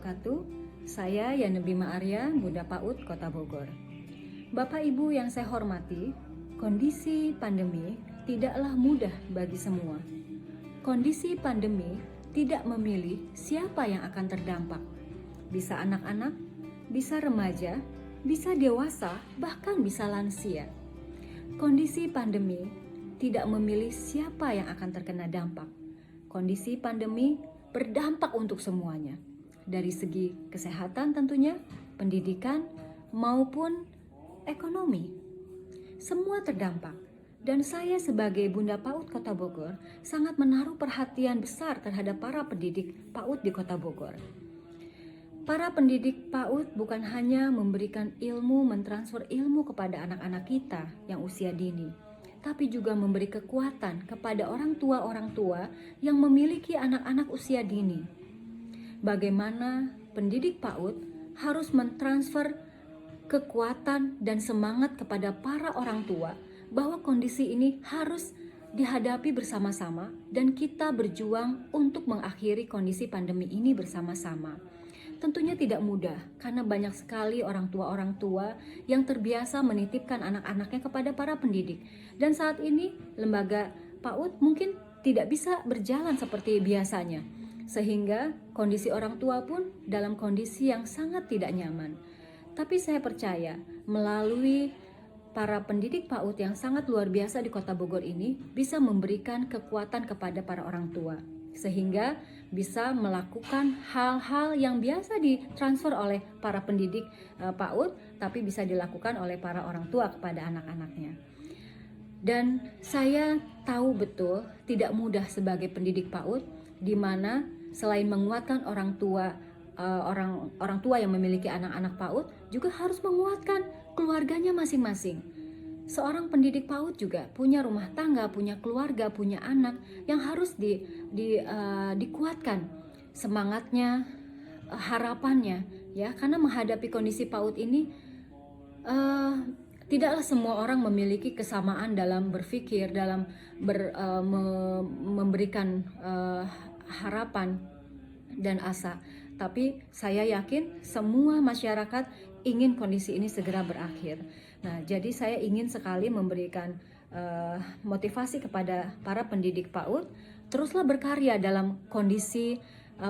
wabarakatuh. Saya Yani Bima Arya, Bunda PAUD Kota Bogor. Bapak Ibu yang saya hormati, kondisi pandemi tidaklah mudah bagi semua. Kondisi pandemi tidak memilih siapa yang akan terdampak. Bisa anak-anak, bisa remaja, bisa dewasa, bahkan bisa lansia. Kondisi pandemi tidak memilih siapa yang akan terkena dampak. Kondisi pandemi berdampak untuk semuanya, dari segi kesehatan tentunya, pendidikan, maupun ekonomi. Semua terdampak, dan saya sebagai Bunda PAUD Kota Bogor sangat menaruh perhatian besar terhadap para pendidik PAUD di Kota Bogor. Para pendidik PAUD bukan hanya memberikan ilmu, mentransfer ilmu kepada anak-anak kita yang usia dini, tapi juga memberi kekuatan kepada orang tua yang memiliki anak-anak usia dini. Bagaimana pendidik PAUD harus mentransfer kekuatan dan semangat kepada para orang tua bahwa kondisi ini harus dihadapi bersama-sama dan kita berjuang untuk mengakhiri kondisi pandemi ini bersama-sama. Tentunya tidak mudah karena banyak sekali orang tua yang terbiasa menitipkan anak-anaknya kepada para pendidik. Dan saat ini lembaga PAUD mungkin tidak bisa berjalan seperti biasanya. Sehingga kondisi orang tua pun dalam kondisi yang sangat tidak nyaman. Tapi saya percaya melalui para pendidik PAUD yang sangat luar biasa di Kota Bogor ini bisa memberikan kekuatan kepada para orang tua. Sehingga bisa melakukan hal-hal yang biasa ditransfer oleh para pendidik PAUD, tapi bisa dilakukan oleh para orang tua kepada anak-anaknya. Dan saya tahu betul tidak mudah sebagai pendidik PAUD, di mana selain menguatkan orang tua yang memiliki anak-anak PAUD, juga harus menguatkan keluarganya masing-masing. Seorang pendidik PAUD juga punya rumah tangga, punya keluarga, punya anak yang harus dikuatkan semangatnya, harapannya, ya, karena menghadapi kondisi PAUD ini tidaklah semua orang memiliki kesamaan dalam berpikir, dalam memberikan harapan dan asa. Tapi saya yakin semua masyarakat ingin kondisi ini segera berakhir. Nah, jadi saya ingin sekali memberikan motivasi kepada para pendidik PAUD, teruslah berkarya dalam kondisi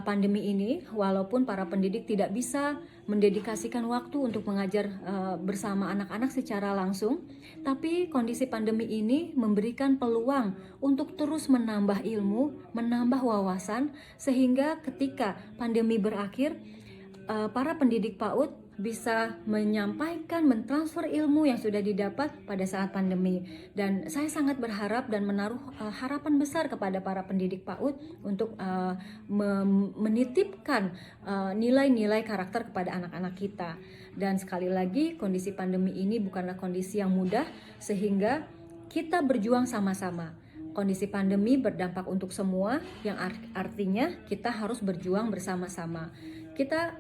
pandemi ini, walaupun para pendidik tidak bisa mendedikasikan waktu untuk mengajar bersama anak-anak secara langsung, tapi kondisi pandemi ini memberikan peluang untuk terus menambah ilmu, menambah wawasan, sehingga ketika pandemi berakhir, para pendidik PAUD bisa menyampaikan, mentransfer ilmu yang sudah didapat pada saat pandemi. Dan saya sangat berharap dan menaruh harapan besar kepada para pendidik PAUD untuk menitipkan nilai-nilai karakter kepada anak-anak kita. Dan sekali lagi, kondisi pandemi ini bukanlah kondisi yang mudah, sehingga kita berjuang sama-sama. Kondisi pandemi berdampak untuk semua, yang artinya kita harus berjuang bersama-sama. Kita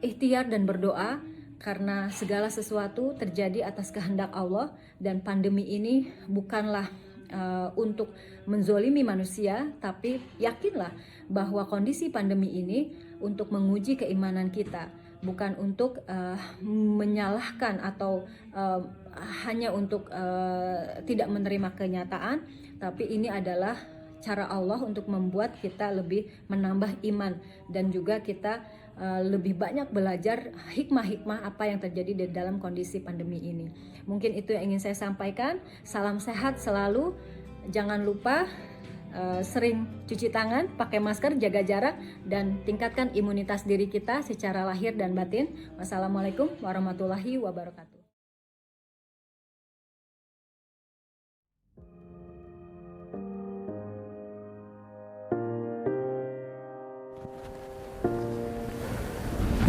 ikhtiar dan berdoa karena segala sesuatu terjadi atas kehendak Allah, dan pandemi ini bukanlah untuk menzolimi manusia, tapi yakinlah bahwa kondisi pandemi ini untuk menguji keimanan kita, bukan untuk menyalahkan atau hanya untuk tidak menerima kenyataan, tapi ini adalah cara Allah untuk membuat kita lebih menambah iman, dan juga kita lebih banyak belajar hikmah-hikmah apa yang terjadi di dalam kondisi pandemi ini. Mungkin itu yang ingin saya sampaikan. Salam sehat selalu. Jangan lupa sering cuci tangan, pakai masker, jaga jarak, dan tingkatkan imunitas diri kita secara lahir dan batin. Wassalamualaikum warahmatullahi wabarakatuh.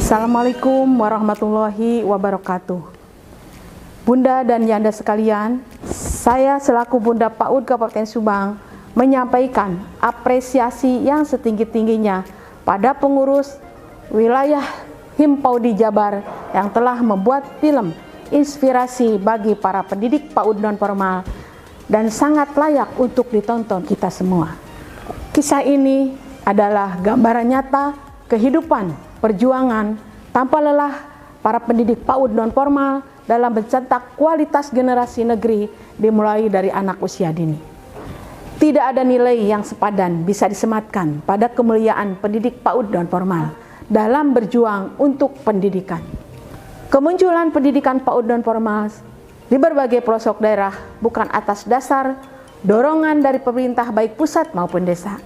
Assalamualaikum warahmatullahi wabarakatuh. Bunda dan Yanda sekalian, saya selaku Bunda PAUD Kabupaten Subang menyampaikan apresiasi yang setinggi-tingginya pada pengurus wilayah Himpaudi Jabar yang telah membuat film inspirasi bagi para pendidik PAUD non formal dan sangat layak untuk ditonton kita semua. Kisah ini adalah gambaran nyata kehidupan perjuangan tanpa lelah para pendidik PAUD non formal dalam mencetak kualitas generasi negeri dimulai dari anak usia dini. Tidak ada nilai yang sepadan bisa disematkan pada kemuliaan pendidik PAUD non formal dalam berjuang untuk pendidikan. Kemunculan pendidikan PAUD non formal di berbagai pelosok daerah bukan atas dasar dorongan dari pemerintah baik pusat maupun desa,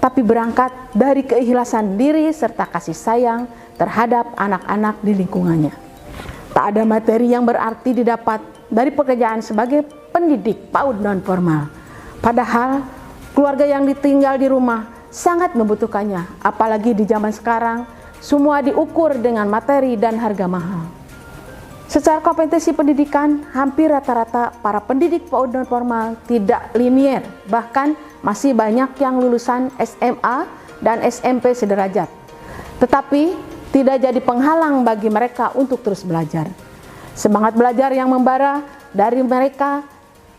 tapi berangkat dari keikhlasan diri serta kasih sayang terhadap anak-anak di lingkungannya. Tak ada materi yang berarti didapat dari pekerjaan sebagai pendidik PAUD non formal. Padahal keluarga yang ditinggal di rumah sangat membutuhkannya, apalagi di zaman sekarang semua diukur dengan materi dan harga mahal. Secara kompetensi pendidikan, hampir rata-rata para pendidik PAUD non formal tidak linier, bahkan masih banyak yang lulusan SMA dan SMP sederajat. Tetapi tidak jadi penghalang bagi mereka untuk terus belajar. Semangat belajar yang membara dari mereka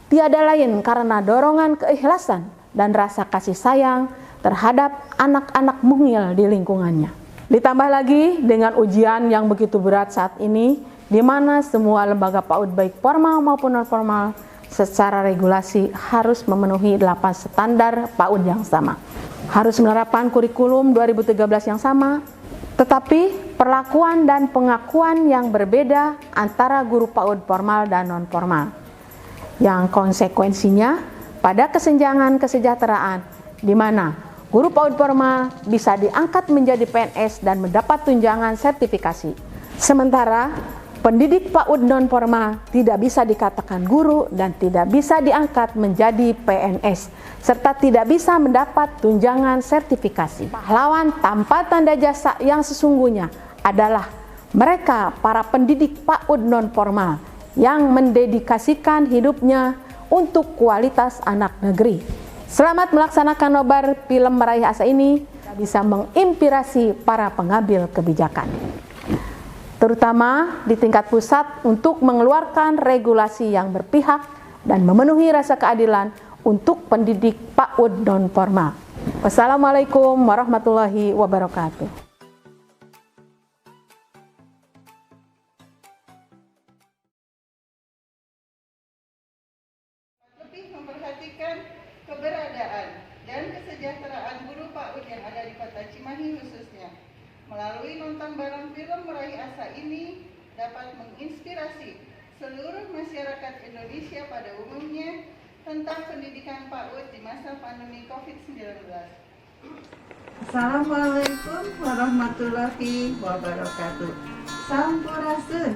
tiada lain karena dorongan keikhlasan dan rasa kasih sayang terhadap anak-anak mungil di lingkungannya. Ditambah lagi dengan ujian yang begitu berat saat ini, di mana semua lembaga PAUD baik formal maupun non formal secara regulasi harus memenuhi 8 standar PAUD yang sama. Harus menerapkan kurikulum 2013 yang sama, tetapi perlakuan dan pengakuan yang berbeda antara guru PAUD formal dan non formal, yang konsekuensinya pada kesenjangan kesejahteraan, di mana guru PAUD formal bisa diangkat menjadi PNS dan mendapat tunjangan sertifikasi, sementara pendidik PAUD non formal tidak bisa dikatakan guru dan tidak bisa diangkat menjadi PNS, serta tidak bisa mendapat tunjangan sertifikasi. Pahlawan tanpa tanda jasa yang sesungguhnya adalah mereka para pendidik PAUD non formal yang mendedikasikan hidupnya untuk kualitas anak negeri. Selamat melaksanakan nobar film Meraih Asa ini bisa menginspirasi para pengambil kebijakan, terutama di tingkat pusat, untuk mengeluarkan regulasi yang berpihak dan memenuhi rasa keadilan untuk pendidik PAUD non formal. Wassalamualaikum warahmatullahi wabarakatuh. Lebih memperhatikan keberadaan dan kesejahteraan guru PAUD yang ada di Kota Cimahi khususnya. Melalui nonton bareng film Meraih Asa ini dapat menginspirasi seluruh masyarakat Indonesia pada umumnya tentang pendidikan PAUD di masa pandemi COVID-19. Assalamualaikum warahmatullahi wabarakatuh. Sampurasun.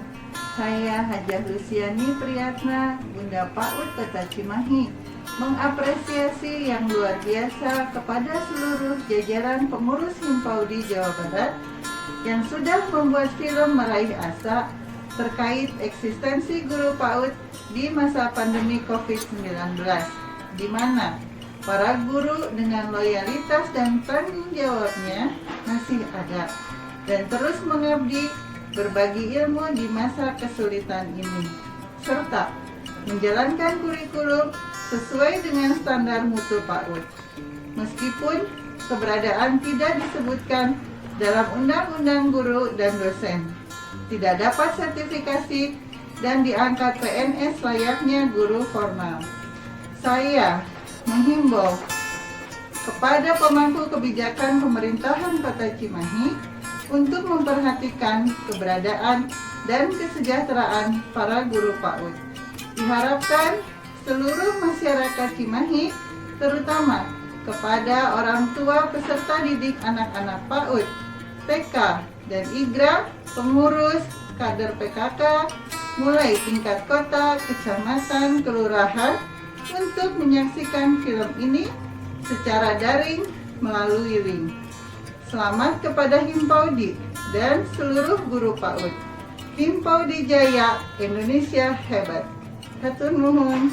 Saya Hajah Luciani Priyatna, Bunda PAUD Kota Cimahi, mengapresiasi yang luar biasa kepada seluruh jajaran pengurus Himpaudi Jawa Barat yang sudah membuat film Meraih Asa terkait eksistensi guru PAUD di masa pandemi COVID-19, di mana para guru dengan loyalitas dan tanggung jawabnya masih ada dan terus mengabdi berbagi ilmu di masa kesulitan ini, serta menjalankan kurikulum sesuai dengan standar mutu PAUD. Meskipun keberadaan tidak disebutkan dalam Undang-Undang Guru dan Dosen, tidak dapat sertifikasi dan diangkat PNS layaknya guru formal. Saya menghimbau kepada pemangku kebijakan pemerintahan Kota Cimahi untuk memperhatikan keberadaan dan kesejahteraan para guru PAUD. Diharapkan seluruh masyarakat Cimahi, terutama kepada orang tua peserta didik anak-anak PAUD, TK dan IGRA, pengurus, kader PKK, mulai tingkat kota, kecamatan, kelurahan, untuk menyaksikan film ini secara daring melalui link. Selamat kepada Himpaudi dan seluruh guru PAUD. Himpaudi Jaya, Indonesia hebat. Hatur nuhun.